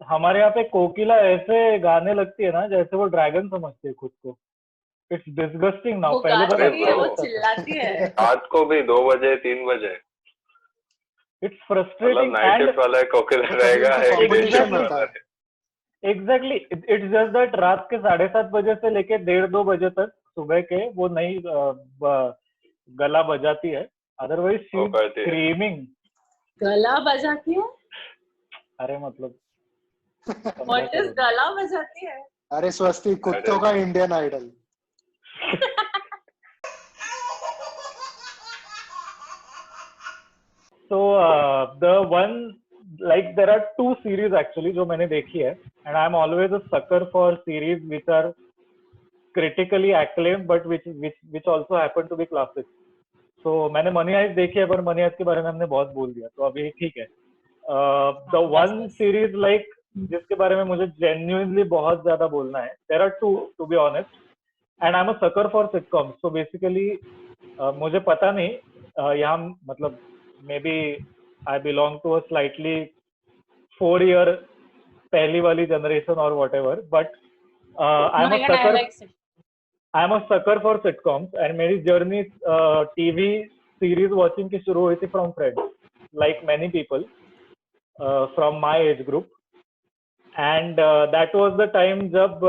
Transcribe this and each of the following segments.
हमारे यहाँ पे कोकिला ऐसे गाने लगती है ना जैसे वो ड्रैगन समझती है खुद को. It's disgusting now. वो पहले गाती पता नहीं है, वो नहीं था. चिल्लाती है. रात को भी 2 बजे 3 बजे इट्स मतलब फ्रस्ट्रेटिंग नाइट शिफ्ट वाला कोकिला रहेगा, एक डे शिफ्ट वाला है. एग्जैक्टली. इट्स जस्ट दैट रात के 7:30 बजे से लेके 1:30-2 बजे तक सुबह के वो नहीं गला बजाती है. अदरवाइज शी वो करती है. स्क्रीमिंग. गला बजाती है? अरे मतलब व्हाट इज गला बजाती है? अरे स्वस्ति, कुत्तों का Indian Idol. So the one, like there are 2 series actually जो मैंने देखी है, and I'm always a sucker for series which are critically acclaimed but which also happen to be classics. So मैंने मनी हाइस्ट देखी है, पर money heist के बारे में हमने बहुत बोल दिया, तो अभी ठीक है. The one series like जिसके बारे में मुझे genuinely बहुत ज्यादा बोलना है, there are 2 to be honest, and I'm a sucker for sitcoms. So basically मुझे पता नहीं यहाँ मतलब maybe I belong to a slightly 4-year पहली वाली generation or whatever, but I'm a sucker for sitcoms, and मेरी journey TV series watching की शुरू हुई थी from Friends, like many people from my age group, and that was the time जब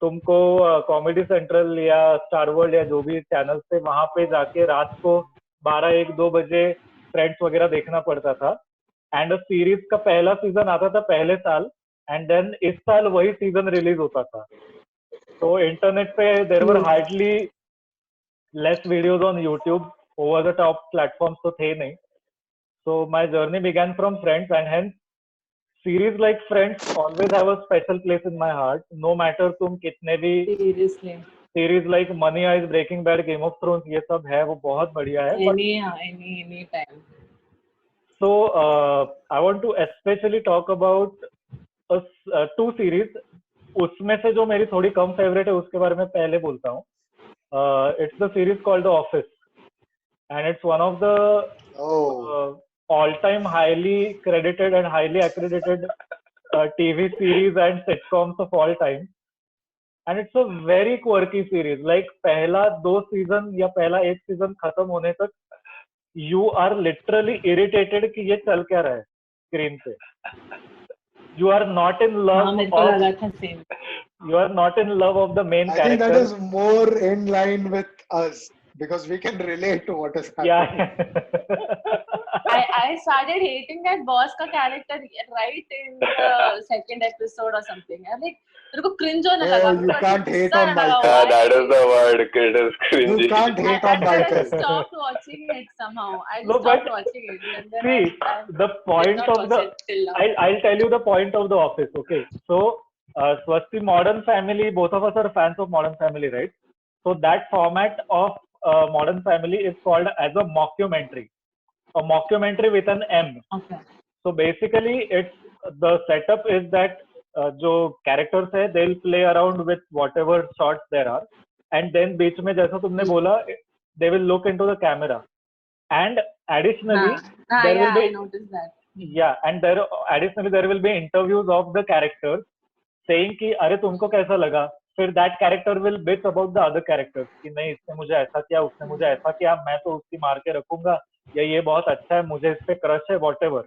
तुमको comedy central या स्टार वर्ल्ड या जो भी चैनल थे वहां पे जाके रात को 12-1-2 बजे फ्रेंड्स वगैरह देखना पड़ता था. एंड सीरीज का पहला सीजन आता था पहले साल, एंड देन इस साल वही सीजन रिलीज होता था. तो इंटरनेट पे there were hardly less videos on YouTube, over the top platforms तो थे नहीं. So my journey began from Friends, and hence series like Friends always have a special place in my heart, no matter तुम कितने भी series like Money Heist, Breaking Bad, Game of Thrones ये सब है, वो बहुत बढ़िया है. Any time. So I want to especially talk about 2 series. उसमें से जो मेरी थोड़ी कम फेवरेट है उसके बारे में पहले बोलता हूँ. It's the series called The Office, and it's one of the all-time highly credited and highly accredited TV series and sitcoms of all time. And it's a very quirky series. Like पहला 2 season या पहला 1 season खत्म होने तक you are literally irritated कि ये चल क्या रहा है स्क्रीन पे. You are not in love you are not in love of the main character. I think that is more in line with us because we can relate to what is happening. Yeah. I started hating that boss का character right in the second episode or something. I'm like, मेरे को cringe होने लगा. You can't hate on Michael. Yeah, that is the word. It is cringy. You can't hate on Michael. I stopped watching it somehow. I stopped watching it. And then see, the point of the I'll tell you the point of The Office. Okay, so Swasti, Modern Family, both of us are fans of Modern Family, right? So that format of Modern Family is called as a mockumentary. A mockumentary with an M. Okay. So basically, the setup is that जो characters है, they'll play around with whatever shots there are, and then बीच में जैसा तुमने बोला, they will look into the camera, and additionally there will be, I noticed that. Yeah, and additionally there will be interviews of the characters saying कि अरे तुमको कैसा लगा. फिर that character will bitch about the other characters कि नहीं इसने मुझे ऐसा किया, उसने मुझे ऐसा किया, मैं तो उसकी मार के रखूंगा, या ये बहुत अच्छा है, मुझे इस पे क्रश है, whatever.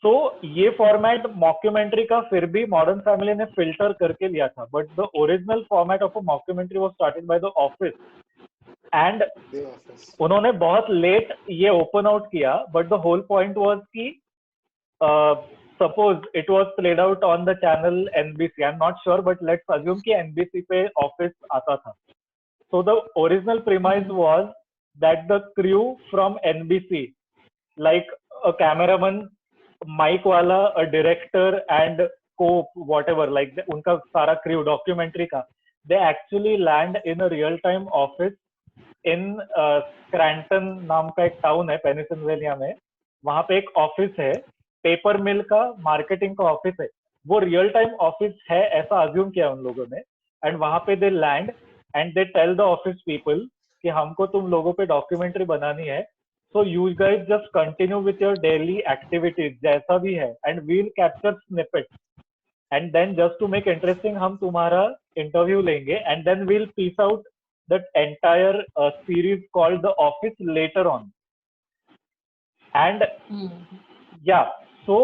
तो ये फॉर्मेट मॉक्यूमेंट्री का फिर भी मॉडर्न फैमिली ने फिल्टर करके लिया था, but the original format of a mockumentary was started by the Office, and उन्होंने बहुत लेट ये ओपन आउट किया, but the whole point was कि suppose it was played out on the channel NBC, I am not sure but let's assume कि NBC पे Office आता था. So the original premise was that the crew from NBC, like a cameraman, mike वाला, a director and को whatever, like उनका सारा crew documentary का, they actually land in a real time office in Scranton नाम का एक town है Pennsylvania में. वहां पे एक ऑफिस है, पेपर मिल का, मार्केटिंग का ऑफिस है, वो रियल टाइम ऑफिस है ऐसा अज्यूम किया उन लोगों ने. एंड वहां पे they land and they tell the office people कि हमको तुम लोगों पे डॉक्यूमेंट्री बनानी है, So you guys just continue with your daily activities जैसा भी है, and we'll capture snippets. And then just to make interesting, हम तुम्हारा interview लेंगे, and then we'll piece out that entire series called The Office later on. And yeah, so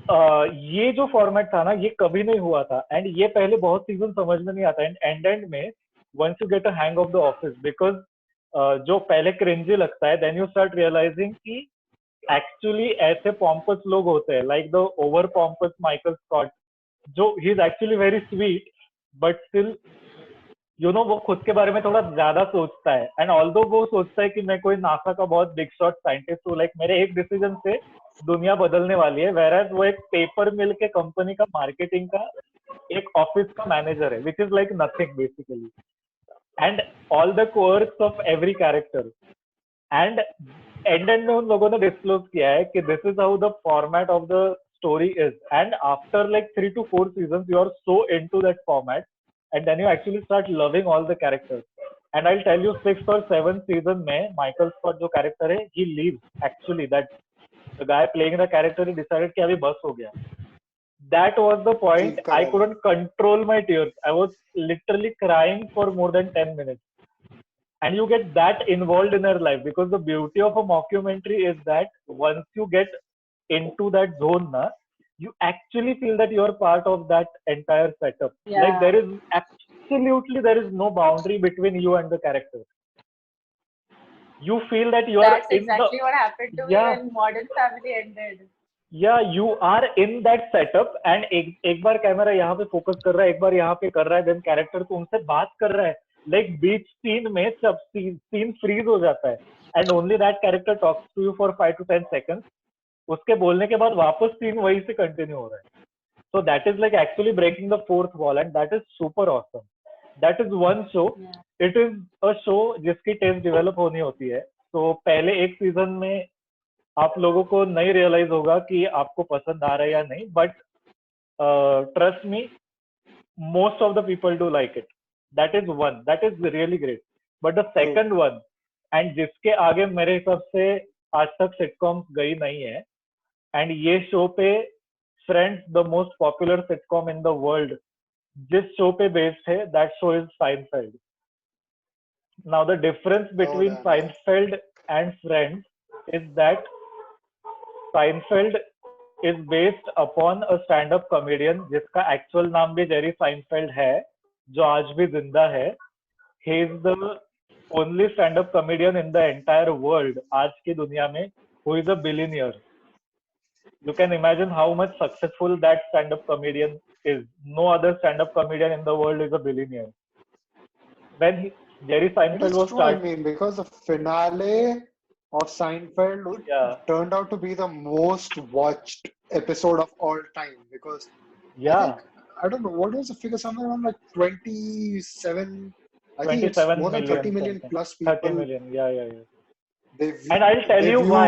ये जो format था ना, ये कभी नहीं हुआ था, एंड ये पहले बहुत सीजन समझ में नहीं आता, एंड में once you get a hang of the office, because जो पहले क्रिंजी लगता है, देन यू स्टार्ट रियलाइजिंग कि एक्चुअली ऐसे पॉम्पस लोग होते हैं, like the over pompous Michael Scott, जो he is actually very sweet, but still you know वो खुद के बारे में थोड़ा ज्यादा सोचता है, एंड ऑल्दो वो सोचता है कि मैं कोई नासा का बहुत बिग शॉट साइंटिस्ट हूँ, लाइक मेरे एक डिसीजन से दुनिया बदलने वाली है, वेरएज वो एक पेपर मिल के कंपनी का मार्केटिंग का एक ऑफिस का मैनेजर है, which is like nothing basically, and all the course of every character, and and में उन लोगों ने डिस्क्लोज किया है कि this is how the format of the story is, and after like 3 to 4 seasons you are so into that format, and then you actually start loving all the characters. And I'll tell you, 6th or 7th season में Michael Scott जो character है, he leaves actually, that the guy playing the character, he decided कि अभी बस हो गया. That was the point. I couldn't control my tears. I was literally crying for more than 10 minutes. And you get that involved in your life, because the beauty of a mockumentary is that once you get into that zone, na, you actually feel that you're part of that entire setup. Yeah. Like there is no boundary between you and the character. You feel that you That's are exactly what happened to me when Modern Family ended. Yeah, you are in that setup, and एक बार camera यहाँ पे focus कर रहा है, एक बार यहाँ पे कर रहा है, then character तुमसे बात कर रहा है, like बीच सीन में जब सीन फ्रीज हो जाता है, and only that character talks to you for 5 to 10 seconds. उसके बोलने के बाद वापस सीन वही से कंटिन्यू हो रहा है. So that is like actually breaking the fourth wall, and that is super awesome. That is one show. Yeah. It is a show जिसकी टेस्ट डेवलप होनी होती है. तो पहले एक सीजन में आप लोगों को नहीं रियलाइज होगा कि आपको पसंद आ रहा है या नहीं, but trust me, most of the people do like it. That is one, that is really great. But the second one, and जिसके आगे मेरे हिसाब से आज तक सिटकॉम्स गई नहीं है, एंड ये शो पे friends, the most popular sitcom in the world, जिस शो पे बेस्ड है, that show is Seinfeld. Now the difference between Seinfeld and friends is that Seinfeld is based upon a stand-up comedian जिसका actual नाम भी Jerry Seinfeld है, जो आज भी जिंदा है. He is the only stand-up comedian in the entire world आज की दुनिया में who is a billionaire. You can imagine how much successful that stand-up comedian is. No other stand-up comedian in the world is a billionaire. When Jerry Seinfeld was started, I mean, because the finale of Seinfeld turned out to be the most watched episode of all time, because I don't know what was the figure, somewhere around like 27, I think it's more than 30 million plus people. 30 million, yeah. And I'll tell you why.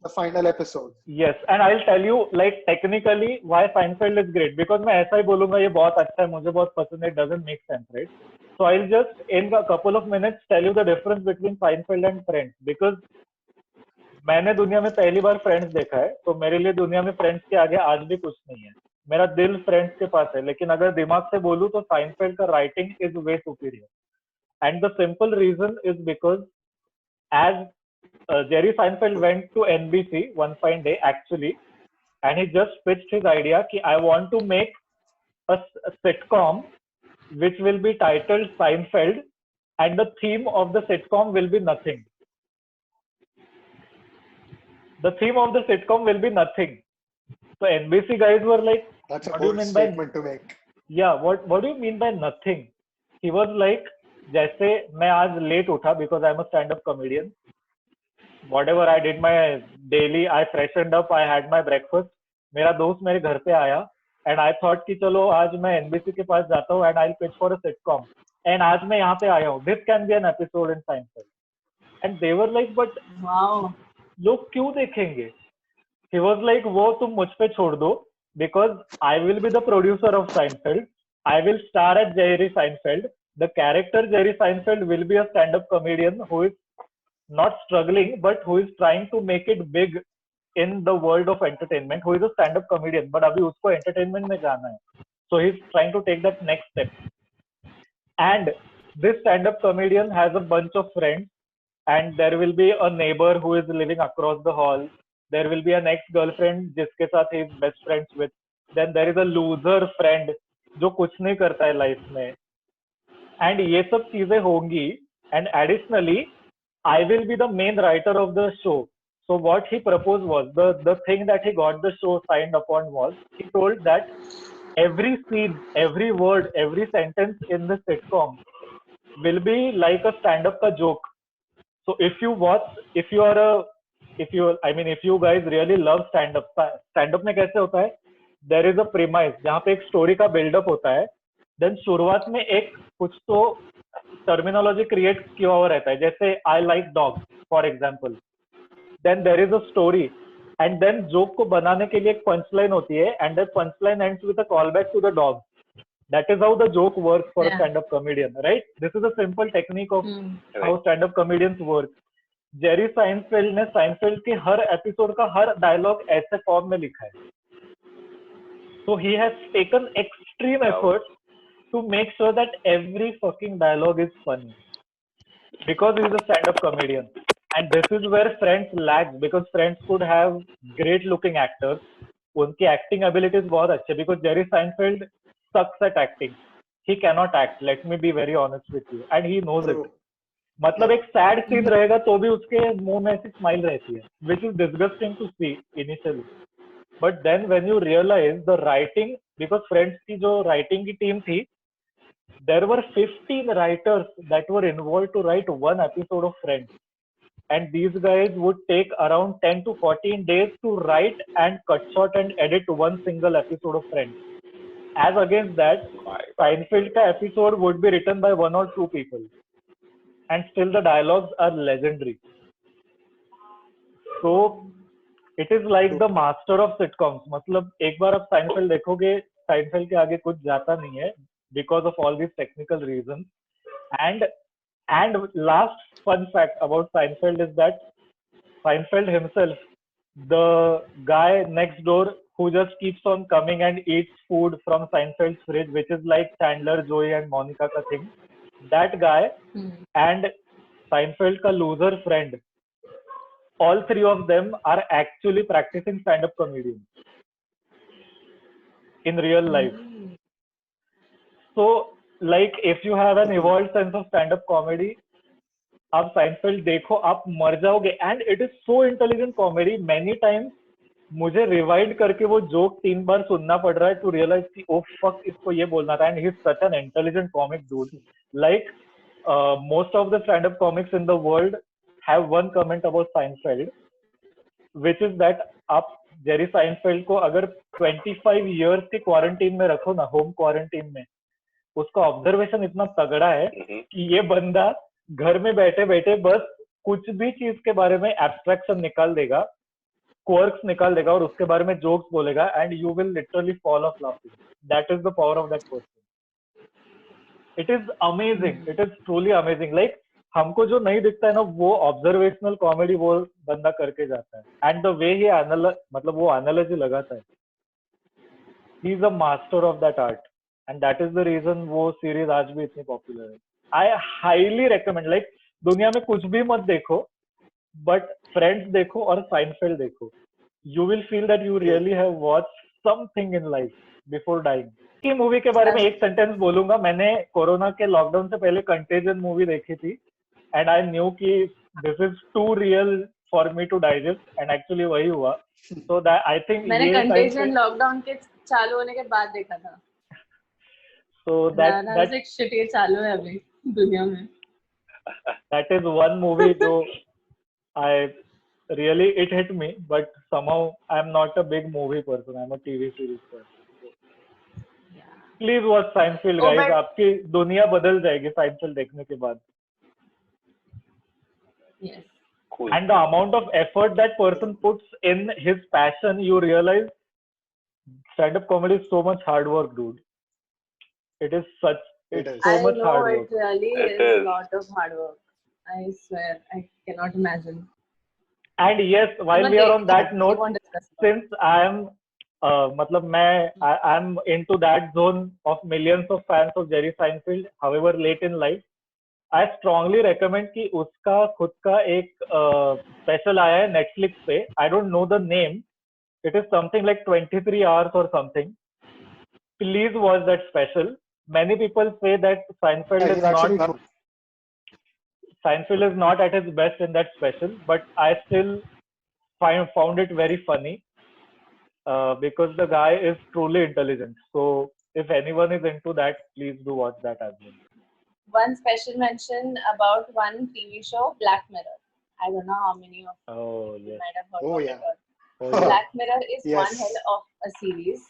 The final episode. Yes, and I'll tell you like technically why Seinfeld is great, because मैं ऐसा ही बोलूंगा ये बहुत अच्छा है, मुझे बहुत पसंद है, it doesn't make sense, right? So I'll just in a couple of minutes tell you the difference between Seinfeld and Friends, because मैंने दुनिया में पहली बार फ्रेंड्स देखा है, तो मेरे लिए दुनिया में फ्रेंड्स के आगे आज भी कुछ नहीं है. मेरा दिल फ्रेंड्स के पास है, लेकिन अगर दिमाग से बोलूं तो साइनफेल्ड का writing is way superior. And the simple reason is because as Jerry Seinfeld went to NBC one fine day actually, and he just pitched his idea कि I want to make a sitcom which will be titled Seinfeld, and the theme of the sitcom will be nothing. The theme of the sitcom will be nothing. So NBC guys were like, that's a bold statement to make. Yeah, what do you mean by nothing? He was like, जैसे मैं आज late उठा because I'm a stand-up comedian. Whatever I did my daily, I freshened up, I had my breakfast. मेरा दोस्त मेरे घर पे आया, and I thought कि चलो आज मैं NBC के पास जाता हूँ and I'll pitch for a sitcom. And आज मैं यहाँ पे आया हूँ. This can be an episode in Seinfeld. And they were like, but wow, लोग क्यों देखेंगे? He was like, वो तुम मुझ पे छोड़ दो, because I will be the producer of Seinfeld. I will star as Jerry Seinfeld. The character Jerry Seinfeld will be a stand-up comedian who is not struggling, but who is trying to make it big in the world of entertainment, who is a stand-up comedian, but अभी उसको entertainment में जाना है. So he's trying to take that next step. And this stand-up comedian has a bunch of friends, and there will be a neighbor who is living across the hall. There will be an ex-girlfriend जिसके साथ he is best friends with. Then there is a loser friend जो कुछ नहीं करता है life में. And ये सब चीजें होंगी. And additionally, I will be the main writer of the show. So what he proposed was the thing that he got the show signed upon was he told that every scene, every word, every sentence in the sitcom will be like a stand-up ka joke. So if you guys really love stand-up में कैसे होता है? There is a premise जहाँ पे एक story का build-up होता है. Then शुरुआत में एक कुछ तो terminology create किया हुआ रहता है. जैसे I like dogs, for example. Then there is a story, and then joke को बनाने के लिए एक punchline होती है, and that punchline ends with a callback to the dog. That is how the joke works for a stand-up comedian, right? This is a simple technique of how stand-up comedians work. Jerry Seinfeld ने Seinfeld के हर episode का हर dialogue ऐसे form में लिखा है. So he has taken extreme effort to make sure that every fucking dialogue is funny. Because he is a stand-up comedian. And this is where Friends lacks, because Friends could have great looking actors. उनकी acting abilities बहुत अच्छे, because Jerry Seinfeld sucks at acting. He cannot act. Let me be very honest with you. And he knows it. मतलब एक sad scene रहेगा तो भी उसके मुंह में ऐसी smile रहती है, which is disgusting to see initially. But then when you realize the writing, because Friends की जो writing की team थी, there were 15 writers that were involved to write one episode of Friends. And these guys would take around 10 to 14 days to write and cut short and edit one single episode of Friends. As against that, Seinfeld ka episode would be written by one or two people. And still the dialogues are legendary. So, it is like the master of sitcoms. मतलब एक बार आप Seinfeld देखोगे, Seinfeld के आगे कुछ जाता नहीं है because of all these technical reasons. And last fun fact about Seinfeld is that Seinfeld himself, the guy next door who just keeps on coming and eats food from Seinfeld's fridge, which is like Chandler, Joey, and Monica ka thing, that guy and Seinfeld ka loser friend, all three of them are actually practicing stand-up comedians in real life. So, like, if you have an evolved sense of stand-up comedy, आप Seinfeld देखो, आप मर जाओगे. And it is so intelligent comedy. Many times मुझे rewind करके वो joke 3 बार सुनना पड़ रहा है to realize कि oh fuck इसको ये बोलना था. And he's such an intelligent comic dude. Like most of the stand-up comics in the world have one comment about Seinfeld, which is that आप Jerry Seinfeld को अगर 25 years के quarantine में रखो ना, home quarantine में, उसका ऑब्जर्वेशन इतना तगड़ा है कि ये बंदा घर में बैठे बैठे बस कुछ भी चीज के बारे में एब्स्ट्रैक्शन निकाल देगा, क्वर्क्स निकाल देगा और उसके बारे में जोक्स बोलेगा, and you will literally fall of laughing. That is the power of that person. It is amazing. It is truly amazing. Like हमको जो नहीं दिखता है ना, वो ऑब्जर्वेशनल कॉमेडी वो बंदा करके जाता है. एंड द वे ही मतलब वो एनालॉजी लगाता है, he is a master of that art. And that is the reason वो सीरीज आज भी इतनी पॉपुलर है. I highly recommend. लाइक दुनिया में कुछ भी मत देखो, बट फ्रेंड्स देखो और साइनफेल्ड देखो. You will feel that you really have watched something in life before dying. की मूवी के बारे में एक सेंटेंस बोलूंगा. मैंने कोरोना के लॉकडाउन से पहले कंटेजन मूवी देखी थी, एंड आई न्यू कि this is too real for me to digest, and actually वही हुआ. सो दैट आई थिंक मैंने कंटेजन लॉकडाउन के चालू होने के बाद देखा था. So that एक shit ये चालू है अभी दुनिया में. That is one movie जो I really it hit me, but somehow I'm not a big movie person. I'm a TV series person. Please watch Seinfeld, guys. आपकी दुनिया बदल जाएगी Seinfeld देखने के बाद. Yes. Cool. And the amount of effort that person puts in his passion, you realize stand-up comedy is so much hard work, dude. It is so much hard work. It really is a lot of hard work. I swear, I cannot imagine. And yes, while we are on that We note, won't discuss about since I'm into that zone of millions of fans of Jerry Seinfeld, however late in life, I strongly recommend कि उसका खुद का एक special आया है Netflix पे. I don't know the name. It is something like 23 hours or something. Please watch that special. Many people say that Yeah, he's actually good. Seinfeld is not at his best in that special, but I still found it very funny because the guy is truly intelligent. So if anyone is into that, please do watch that as well. one special mention about one TV show, Black Mirror. I don't know how many of you might have heard of it. Black Mirror is one hell of a series.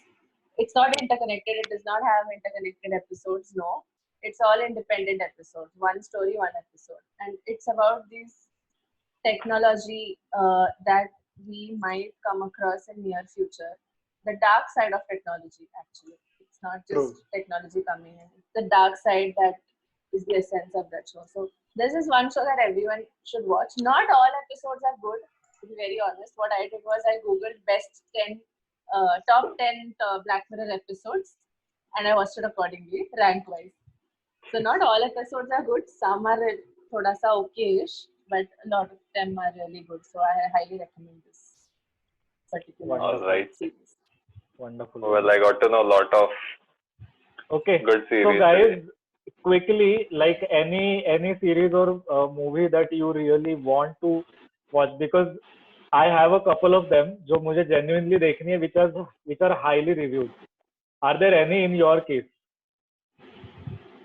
It's not interconnected. It does not have interconnected episodes. No, it's all independent episodes. One story, one episode, and it's about this technology that we might come across in near future. The dark side of technology, actually. It's not just technology coming in. It's the dark side that is the essence of that show. So this is one show that everyone should watch. Not all episodes are good, to be very honest. What I did was I googled top 10 Black Mirror episodes, and I watched it accordingly, rank wise. So not all episodes are good. Some are thoda sa okay-ish, but a lot of them are really good. So I highly recommend this particular series. Wonderful. Well, I got to know a lot of good series. So guys, quickly, like any series or movie that you really want to watch, because I have a couple of them जो मुझे genuinely देखनी है, which are highly reviewed. Are there any in your case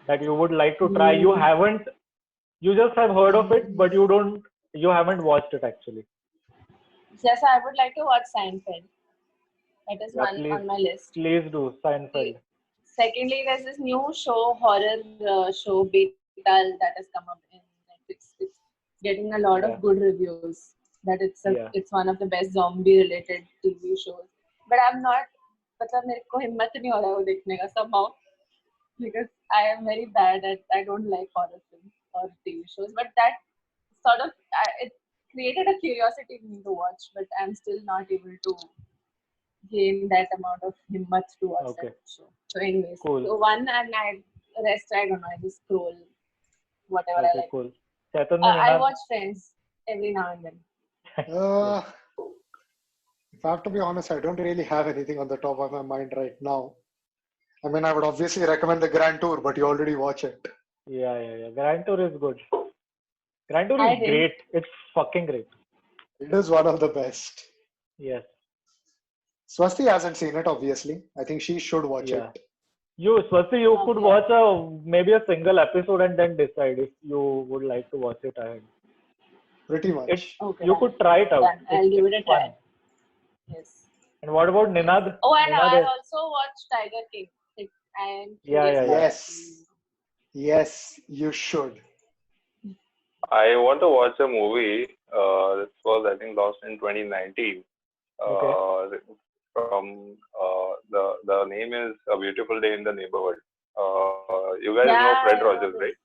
that you would like to try? You just have heard of it, but you haven't watched it actually. Yes, I would like to watch Seinfeld. That is one on my list. Please do Seinfeld. Secondly, there's this new horror show, Betal, that has come up in Netflix. It's getting a lot of good reviews. That it's one of the best zombie-related TV shows. But I'm not. मतलब मेरे को हिम्मत नहीं हो रहा है वो देखने का somehow, because I am very bad at. I don't like horror films or TV shows. But that sort of it created a curiosity in me to watch. But I'm still not able to gain that amount of himmat to watch that show. So anyways, so one, and rest I don't know, I just scroll whatever I like. Cool. I watch Friends every now and then. If I have to be honest, I don't really have anything on the top of my mind right now. I mean, I would obviously recommend the Grand Tour, but you already watch it. Yeah. Grand Tour is good. Grand Tour is great. It's fucking great. It is one of the best. Yes. Swasti hasn't seen it, obviously. I think she should watch it. Swasti, you could watch maybe a single episode and then decide if you would like to watch it ahead. Pretty much. You could try it out. I'll give it a try. Fun. Yes. And what about Ninad? Oh, and I also watched Tiger King. Yes, you should. I want to watch a movie. This was, I think, launched in 2019. From the name is A Beautiful Day in the Neighborhood. You guys know Fred Rogers, right?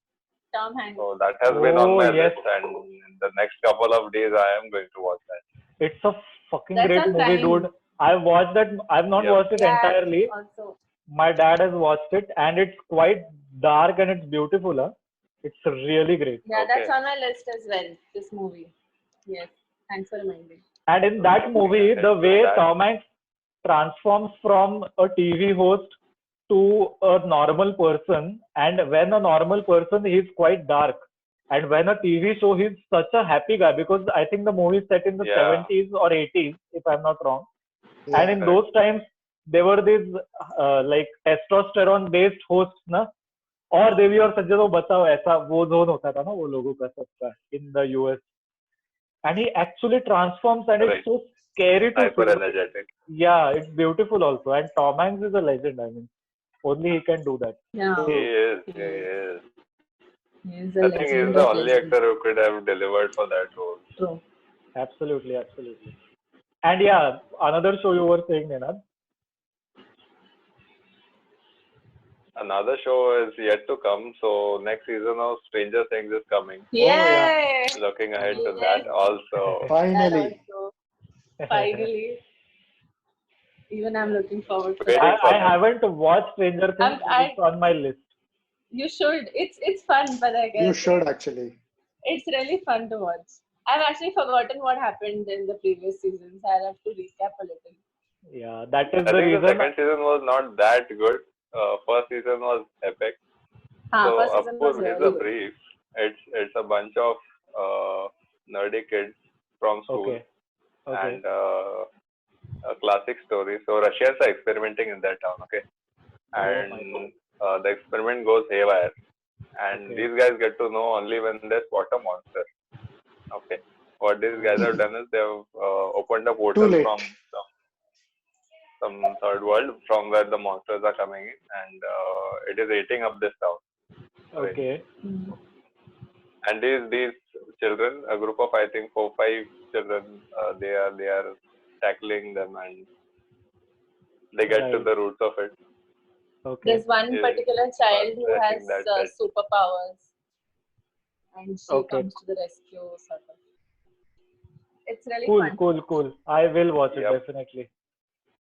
Tom Hanks. So that has been on my list, and in the next couple of days I am going to watch that. It's a fucking great movie, dude. I've watched that. I've not watched it entirely. Also. My dad has watched it, and it's quite dark and it's beautiful. Huh? It's really great. Yeah, that's on my list as well. This movie. Yes. Thanks for reminding. And in that movie, the way Tom Hanks transforms from a TV host to a normal person, and when a normal person, he's quite dark. And when a TV show, he's such a happy guy, because I think the movie is set in the 70s or 80s, if I'm not wrong. Yeah, and in those times, there were these like testosterone-based hosts, na? और देवी और सज्जन को बताओ ऐसा वो zone होता था ना वो लोगों का सबका in the US. And he actually transforms, and it's so scary to hyper energetic. Yeah, it's beautiful also. And Tom Hanks is a legend. I mean, only he can do that. Yeah. He is. He's I think he's the only actor who could have delivered for that role. True. Absolutely. And yeah, another show you were saying, Nenad. another show is yet to come. So next season of Stranger Things is coming. Yay! Looking ahead to that also. Finally. Finally. Even I'm looking forward to Waiting that. for I them. haven't watched Stranger Things. It's on my list. You should. It's fun, but I guess You should actually. it's really fun to watch. I've actually forgotten what happened in the previous seasons. I'll have to recap a little. Yeah, that is I the think reason. the second season was not that good. First season was epic. First season was Apoorva, really here's a good. brief. It's a bunch of nerdy kids from school Okay. and a classic story. So Russians are experimenting in that town, okay? And the experiment goes haywire. And these guys get to know only when they spot a monster. Okay. What these guys have done is they've opened a portal from some third world from where the monsters are coming in, and it is eating up this town. Okay. And these children, a group of I think 4-5 children, they are tackling them and they get to the roots of it. Okay. There's one particular child who has superpowers, and she comes to the rescue, sort of. It's really fun. Cool. I will watch it definitely.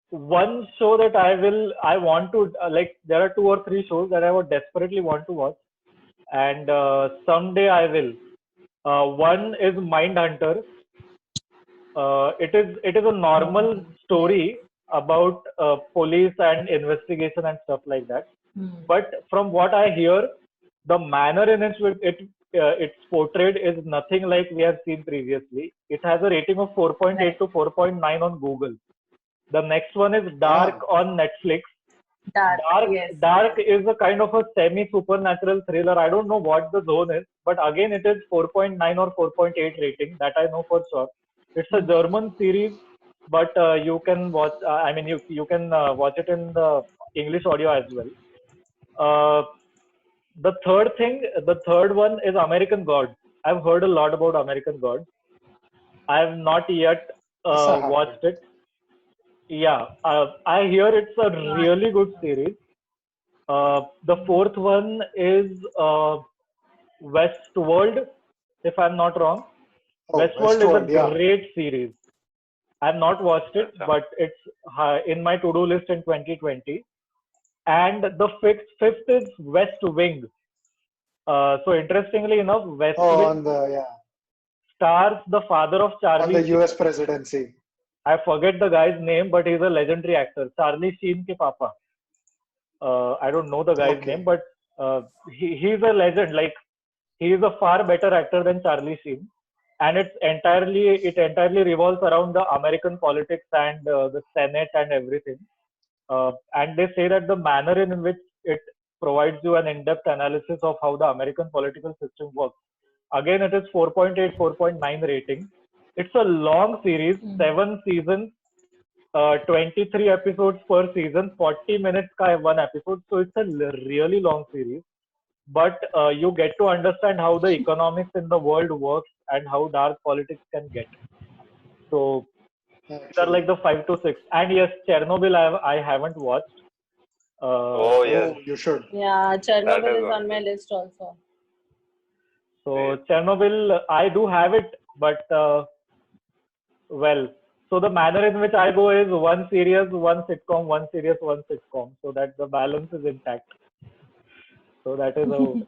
One show that I want to like. There are 2 or 3 shows that I would desperately want to watch, and someday I will. One is Mindhunter. It is a normal story about police and investigation and stuff like that. But from what I hear, the manner in which it's portrayed is nothing like we have seen previously. It has a rating of 4.8 to 4.9 on Google. The next one is Dark on Netflix. Dark is a kind of a semi-supernatural thriller. I don't know what the zone is, but again, it is 4.9 or 4.8 rating. That I know for sure. It's a German series, but you can watch. I mean, you can watch it in the English audio as well. The third one is American Gods. I've heard a lot about American Gods. I have not yet watched it. Yeah, I hear it's a really good series. The fourth one is Westworld, if I'm not wrong. Westworld is a great series. I've not watched it, but it's in my to-do list in 2020. And the fifth is West Wing. So interestingly enough, West Wing stars the father of Charlie. On the U.S. presidency. I forget the guy's name, but he's a legendary actor. Charlie Sheen ke papa. I don't know the guy's name, but he's a legend. Like, he is a far better actor than Charlie Sheen, and it entirely revolves around the American politics and the Senate and everything. And they say that the manner in which it provides you an in-depth analysis of how the American political system works. Again, it is 4.8, 4.9 rating. It's a long series, 7 seasons. 23 episodes per season, 40 minutes ka one episode. So it's a really long series. But you get to understand how the economics in the world works and how dark politics can get. So these are like the 5 to 6. And yes, Chernobyl I haven't watched. Yes. You should. Yeah, Chernobyl is on my list also. So Chernobyl, I do have it, but well. So the manner in which I go is one series, one sitcom, one series, one sitcom, so that the balance is intact. So that is how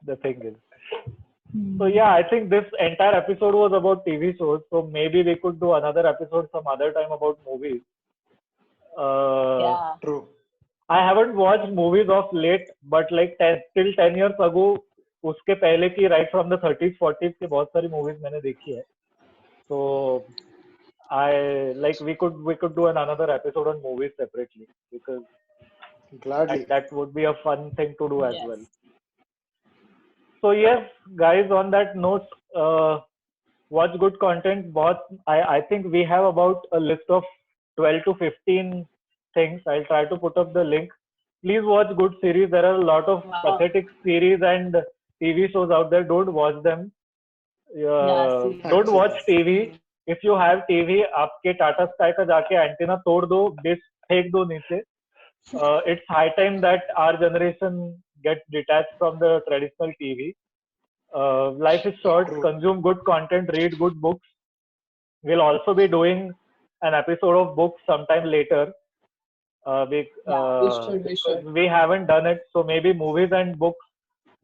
the thing is. So yeah, I think this entire episode was about TV shows. So maybe we could do another episode some other time about movies. Yeah. True. I haven't watched movies of late, but like till 10 years ago, उसके पहले की right from the 30s, 40s की बहुत सारी movies मैंने देखी है. So we could do another episode on movies separately, because Gladly. that would be a fun thing to do as well. So yes, guys, on that note, watch good content. I think we have about a list of 12 to 15 things. I'll try to put up the link. Please watch good series. There are a lot of pathetic series and TV shows out there. Don't watch them. Don't watch TV. If you have TV, आपके Tata sky का जाके antenna तोड़ दो, dish फेंक दो नीचे. it's high time that our generation gets detached from the traditional TV. Life is short. Consume good content. Read good books. We'll also be doing an episode of books sometime later. We should. We haven't done it, so maybe movies and books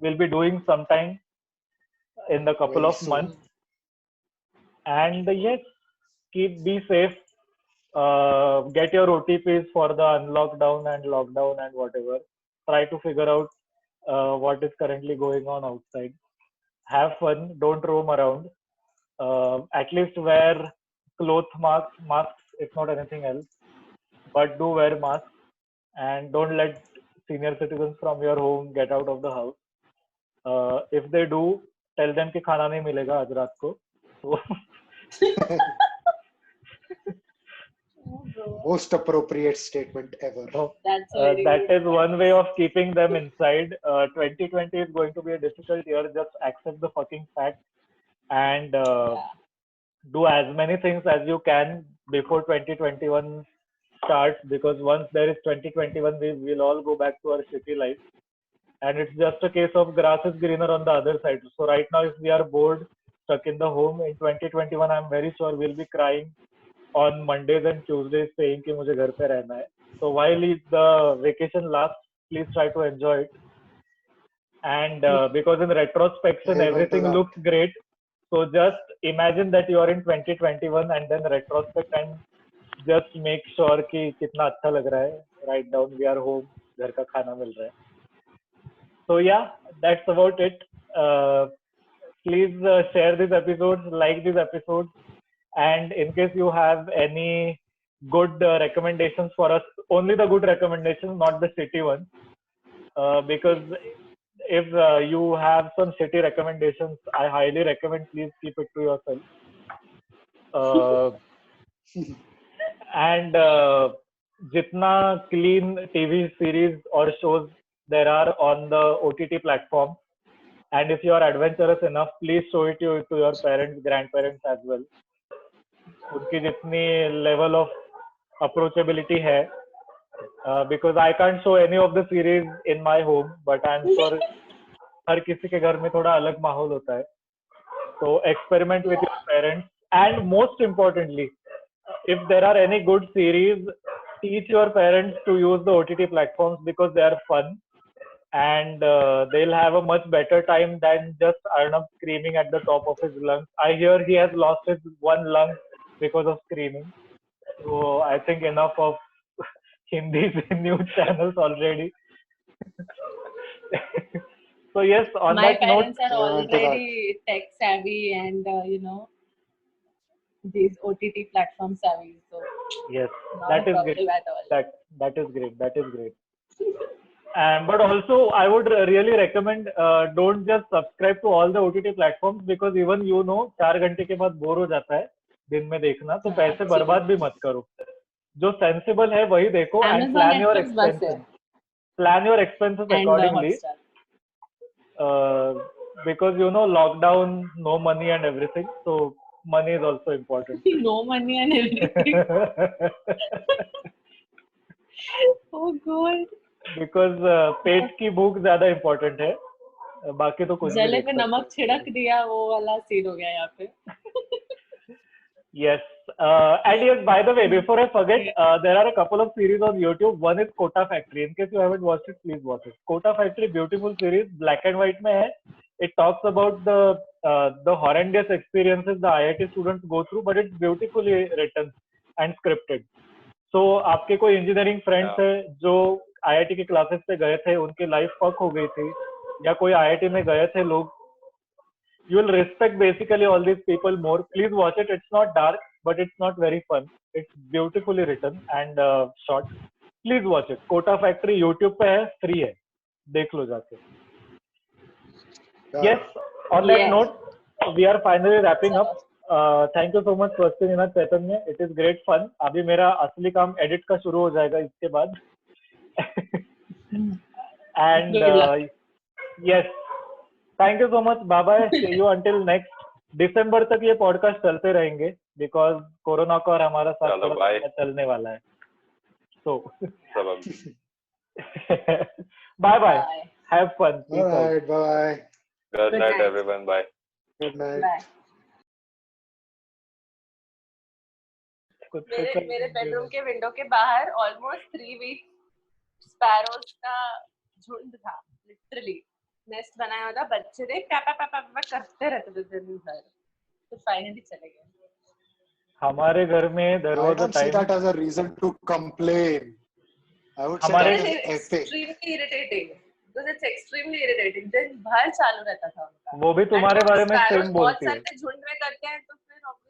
we'll be doing sometime in the couple of months. And yes, be safe. Get your OTPs for the unlockdown and lockdown and whatever. Try to figure out what is currently going on outside. Have fun. Don't roam around. At least wear masks, if not anything else. But do wear masks and don't let senior citizens from your home get out of the house. If they do, tell them कि खाना नहीं मिलेगा आज रात को. So most appropriate statement ever. That is one way of keeping them inside. 2020 is going to be a difficult year. Just accept the fucking fact and do as many things as you can before 2021 starts, because once there is 2021, we will all go back to our city life. And it's just a case of grass is greener on the other side. So right now, if we are bored, stuck in the home in 2021, I'm very sure we'll be crying on Mondays and Tuesdays saying कि मुझे घर पे रहना है. So while the vacation lasts, please try to enjoy it. And because in retrospection, everything looks great. So just imagine that you are in 2021 and then retrospect and just make sure कि कितना अच्छा लग रहा है. Write down we are home, घर का खाना मिल रहा है. So yeah, that's about it. Please share these episodes, like these episodes, and in case you have any good recommendations for us, only the good recommendations, not the shitty ones. Because if you have some shitty recommendations, I highly recommend please keep it to yourself. And jitna clean TV series or shows there are on the OTT platform, and if you are adventurous enough, please show it to your parents, grandparents as well. उनकी जितनी level of approachability है, because I can't show any of the series in my home, but I'm sure हर किसी के घर में थोड़ा अलग माहौल होता है. So experiment with your parents, and most importantly, if there are any good series, teach your parents to use the OTT platforms because they are fun, and they'll have a much better time than just Arnab screaming at the top of his lungs. I hear he has lost his one lung because of screaming. So I think enough of Hindi news channels already. So yes, on my that note, parents are already tech savvy and these OTT platform savvy. So yes, that is great. That is great. That is great. But also, I would really recommend don't just subscribe to all the OTT platforms, because even 4 घंटे के बाद bore हो जाता है दिन में देखना, तो पैसे बर्बाद भी मत करो. जो सेंसिबल है वही देखो, and plan your expenses. Plan your expenses accordingly. Because lockdown, no money and everything, so money is also important. No money and everything. Oh God. Because पेट की भूख ज्यादा इम्पोर्टेंट है, बाकी तो कुछ जले पे नमक छिड़क दिया वो वाला सीन हो गया यहाँ पे. Yes, and yes, by the way, before I forget, there are a couple of series on YouTube. One is Kota Factory. In case you haven't watched it, please watch it. Kota Factory, beautiful series, black and white में है. It talks about the horrendous experiences the IIT students go through, but it's beautifully written and scripted. So आपके कोई engineering friends है जो IIT के classes पे गए थे, उनकी लाइफ फक हो गई थी, या कोई IIT में गए थे लोग, you will respect basically all these people more. Please watch it. It's not dark, but it's not very fun. It's beautifully written and short. Please watch it. Kota Factory YouTube पे है, free है, देख लो जाके. Yes, on that note, we are finally wrapping up. Thank you so much, Swasti I, Chaitanya. It is great fun. अभी मेरा असली काम edit का शुरू हो जाएगा इसके बाद. And yes, thank you so much. Bye bye. See you until next December तक ये podcast चलते रहेंगे, because कोरोना का और हमारा साथ चलने वाला है. So Bye bye. Have fun. All right. Bye. Good night, everyone. Bye. Good night. Bye. मेरे बेडरूम के विंडो के बाहर ऑलमोस्ट 3 वीक्स स्पैरोज का झुंड था, लिटरली नेस्ट बनाया हुआ था, बच्चे थे पापा करते रहते थे दिन भर, तो फाइनली चले गए. हमारे घर में there was a time. I don't see that as a reason to complain. I would say that is epic. Extremely irritating. Because it's extremely irritating. दिन भर चालू रहता था उनका. वो भी तुम्हारे बारे में सेम बोलती है. बहुत सारे झुंड में करते हैं तो फिर obviously